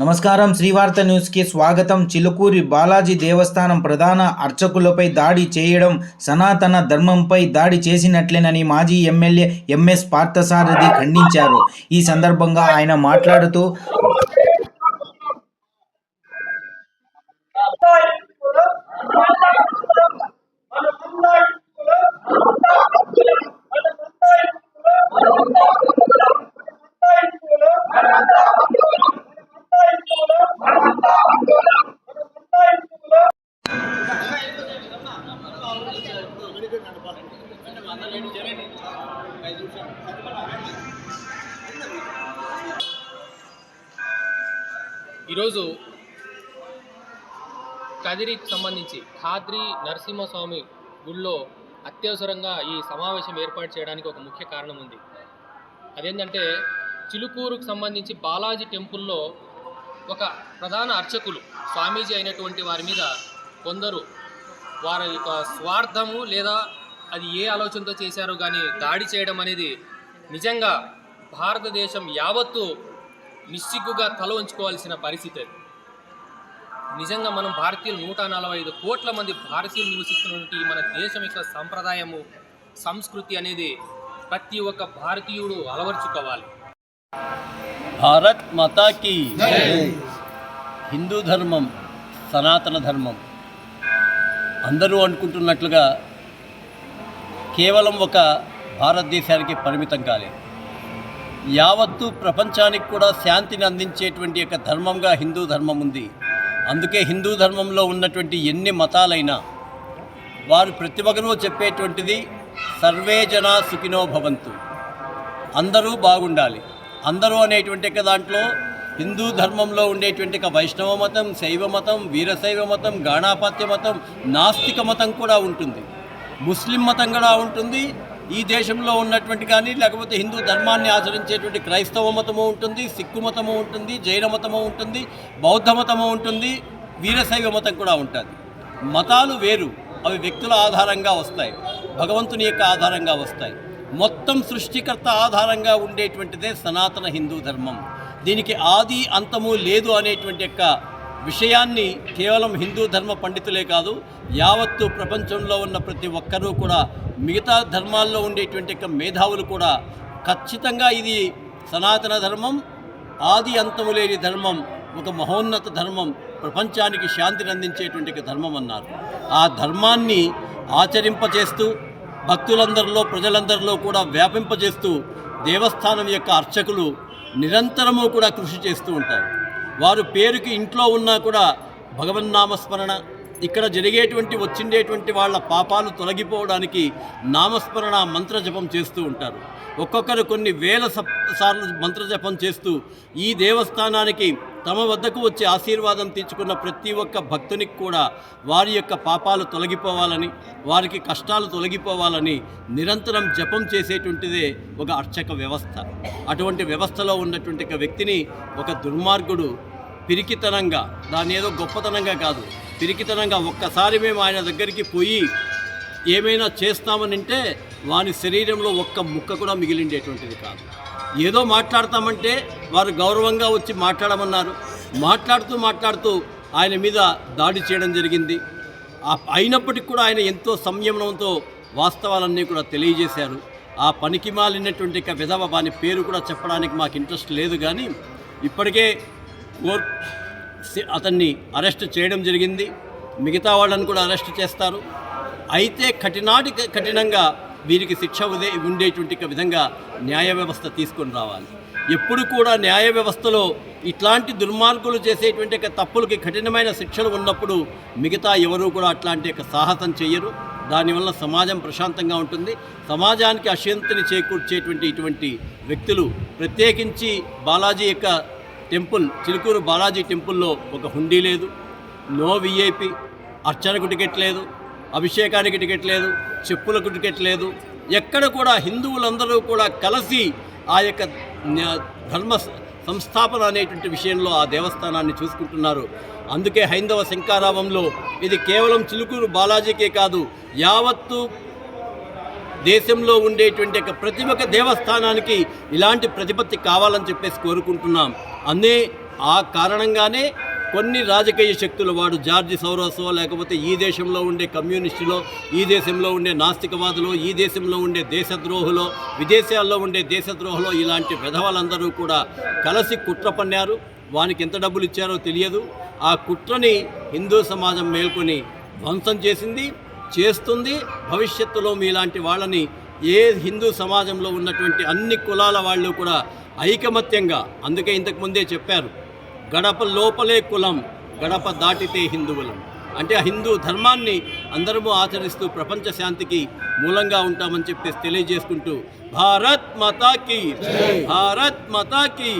నమస్కారం. శ్రీవార్త న్యూస్కి స్వాగతం. చిలుకూరి బాలాజీ దేవస్థానం ప్రధాన అర్చకులపై దాడి చేయడం సనాతన ధర్మంపై దాడి చేసినట్లేనని మాజీ ఎమ్మెల్యే ఎంఎస్ పార్థసారథి ఖండించారు. ఈ సందర్భంగా ఆయన మాట్లాడుతూ ఈరోజు కదిరికి సంబంధించి ఖాద్రి నరసింహస్వామి గుడిలో అత్యవసరంగా ఈ సమావేశం ఏర్పాటు చేయడానికి ఒక ముఖ్య కారణం ఉంది. అదేంటంటే చిలుకూరుకు సంబంధించి బాలాజీ టెంపుల్లో ఒక ప్రధాన అర్చకులు స్వామీజీ అయినటువంటి వారి మీద కొందరు వారి యొక్క స్వార్థము లేదా అది ఏ ఆలోచనతో చేశారో కానీ దాడి చేయడం అనేది నిజంగా భారతదేశం యావత్తు నిస్సిగ్గుగా తల ఉంచుకోవాల్సిన పరిస్థితి. నిజంగా మనం భారతీయులు 145 కోట్ల మంది భారతీయులు నివసిస్తున్నటువంటి మన దేశం యొక్క సంప్రదాయము సంస్కృతి అనేది ప్రతి ఒక్క భారతీయుడు అలవర్చుకోవాలి. భారత్ మాతాకి హిందూ ధర్మం సనాతన ధర్మం అందరూ అనుకుంటున్నట్లుగా కేవలం ఒక భారతదేశానికి పరిమితం కాలేదు. యావత్తు ప్రపంచానికి కూడా శాంతిని అందించేటువంటి యొక్క ధర్మంగా హిందూ ధర్మం ఉంది. అందుకే హిందూ ధర్మంలో ఉన్నటువంటి ఎన్ని మతాలైనా వారు ప్రతి ఒక్కరూ చెప్పేటువంటిది సర్వే జనా సుఖినో భవంతు, అందరూ బాగుండాలి. అందరూ అనేటువంటి దాంట్లో హిందూ ధర్మంలో ఉండేటువంటి వైష్ణవ మతం, శైవ మతం, వీరశైవ మతం, గాణాపాత్య మతం, నాస్తిక మతం కూడా ఉంటుంది, ముస్లిం మతం కూడా ఉంటుంది. ఈ దేశంలో ఉన్నటువంటి కానీ లేకపోతే హిందూ ధర్మాన్ని ఆచరించేటువంటి క్రైస్తవ మతము ఉంటుంది, సిక్కు మతము ఉంటుంది, జైన మతము ఉంటుంది, బౌద్ధ మతము ఉంటుంది, వీరశైవ మతం కూడా ఉంటుంది. మతాలు వేరు, అవి వ్యక్తుల ఆధారంగా వస్తాయి, భగవంతుని యొక్క ఆధారంగా వస్తాయి. మొత్తం సృష్టికర్త ఆధారంగా ఉండేటువంటిదే సనాతన హిందూ ధర్మం. దీనికి ఆది అంతము లేదు అనేటువంటి యొక్క విషయాన్ని కేవలం హిందూ ధర్మ పండితులే కాదు, యావత్తు ప్రపంచంలో ఉన్న ప్రతి ఒక్కరూ కూడా, మిగతా ధర్మాల్లో ఉండేటువంటి మేధావులు కూడా ఖచ్చితంగా ఇది సనాతన ధర్మం, ఆది అంతము లేని ధర్మం, ఒక మహోన్నత ధర్మం, ప్రపంచానికి శాంతిని అందించేటువంటి ధర్మం అన్నారు. ఆ ధర్మాన్ని ఆచరింపచేస్తూ భక్తులందరిలో, ప్రజలందరిలో కూడా వ్యాపింపజేస్తూ దేవస్థానం యొక్క అర్చకులు నిరంతరము కూడా కృషి చేస్తూ ఉంటారు. వారు పేరుకి ఇంట్లో ఉన్నా కూడా భగవన్నామస్మరణ, ఇక్కడ జరిగేటువంటి వచ్చిండేటువంటి వాళ్ళ పాపాలు తొలగిపోవడానికి నామస్మరణ మంత్రజపం చేస్తూ ఉంటారు. ఒక్కొక్కరు కొన్ని వేల సార్లు మంత్రజపం చేస్తూ ఈ దేవస్థానానికి తమ వద్దకు వచ్చి ఆశీర్వాదం తీర్చుకున్న ప్రతి ఒక్క భక్తునికి కూడా వారి యొక్క పాపాలు తొలగిపోవాలని, వారికి కష్టాలు తొలగిపోవాలని నిరంతరం జపం చేసేటువంటిదే ఒక అర్చక వ్యవస్థ. అటువంటి వ్యవస్థలో ఉన్నటువంటి ఒక వ్యక్తిని ఒక దుర్మార్గుడు పిరికితనంగా, దాన్ని ఏదో గొప్పతనంగా కాదు, పిరికితనంగా ఒక్కసారి మేము ఆయన దగ్గరికి పోయి ఏమైనా చేస్తామనంటే వాని శరీరంలో ఒక్క ముక్క కూడా మిగిలిండేటువంటిది కాదు. ఏదో మాట్లాడతామంటే వారు గౌరవంగా వచ్చి మాట్లాడమన్నారు. మాట్లాడుతూ ఆయన మీద దాడి చేయడం జరిగింది. అయినప్పటికీ కూడా ఆయన ఎంతో సంయమనంతో వాస్తవాలన్నీ కూడా తెలియజేశారు. ఆ పనికి మాలినటువంటి విధవ వాని పేరు కూడా చెప్పడానికి మాకు ఇంట్రెస్ట్ లేదు, కానీ ఇప్పటికే అతన్ని అరెస్ట్ చేయడం జరిగింది. మిగతా వాళ్ళని కూడా అరెస్ట్ చేస్తారు. అయితే కఠినంగా వీరికి శిక్ష ఉండేటువంటి విధంగా న్యాయ వ్యవస్థ తీసుకొని రావాలి. ఎప్పుడు కూడా న్యాయ వ్యవస్థలో ఇట్లాంటి దుర్మార్గులు చేసేటువంటి తప్పులకి కఠినమైన శిక్షలు ఉన్నప్పుడు మిగతా ఎవరూ కూడా అట్లాంటి సాహసం చేయరు. దానివల్ల సమాజం ప్రశాంతంగా ఉంటుంది. సమాజానికి అశాంతిని చేకూర్చేటువంటి ఇటువంటి వ్యక్తులు, ప్రత్యేకించి బాలాజీ యొక్క టెంపుల్, చిలుకూరు బాలాజీ టెంపుల్లో ఒక హుండీ లేదు, నో విఐపి, అర్చనకు టికెట్ లేదు, అభిషేకానికి టికెట్ లేదు, చెప్పులకు టికెట్ లేదు. ఎక్కడ కూడా హిందువులందరూ కూడా కలిసి ఆ యొక్క ధర్మ సంస్థాపన అనేటువంటి విషయంలో ఆ దేవస్థానాన్ని చూసుకుంటున్నారు. అందుకే హైందవ శంకారావంలో ఇది కేవలం చిలుకూరు బాలాజీకే కాదు, యావత్తు దేశంలో ఉండేటువంటి ప్రతి ఒక్క దేవస్థానానికి ఇలాంటి ప్రతిపత్తి కావాలని చెప్పేసి కోరుకుంటున్నాం. ఆ కారణంగానే కొన్ని రాజకీయ శక్తులు, వాడు జార్జి సోరోసో, లేకపోతే ఈ దేశంలో ఉండే కమ్యూనిస్టులో, ఈ దేశంలో ఉండే నాస్తికవాదులు, ఈ దేశంలో ఉండే దేశద్రోహులో, విదేశాల్లో ఉండే దేశద్రోహులో, ఇలాంటి విధవలందరూ కూడా కలిసి కుట్ర పన్నారు. వానికి ఎంత డబ్బులు ఇచ్చారో తెలియదు. ఆ కుట్రని హిందూ సమాజం మేల్కొని ధ్వంసం చేస్తుంది. భవిష్యత్తులో మీలాంటి వాళ్ళని ఏ హిందూ సమాజంలో ఉన్నటువంటి అన్ని కులాల వాళ్ళు కూడా ఐకమత్యంగా, అందుకే ఇంతకుముందే చెప్పారు, గడప లోపలే కులం, గడప దాటితే హిందువులం. అంటే ఆ హిందూ ధర్మాన్ని అందరము ఆచరిస్తూ ప్రపంచ శాంతికి మూలంగా ఉంటామని చెప్పేసి తెలియజేసుకుంటూ భారత్ మాతా కీ, భారత్ మాతా కీ.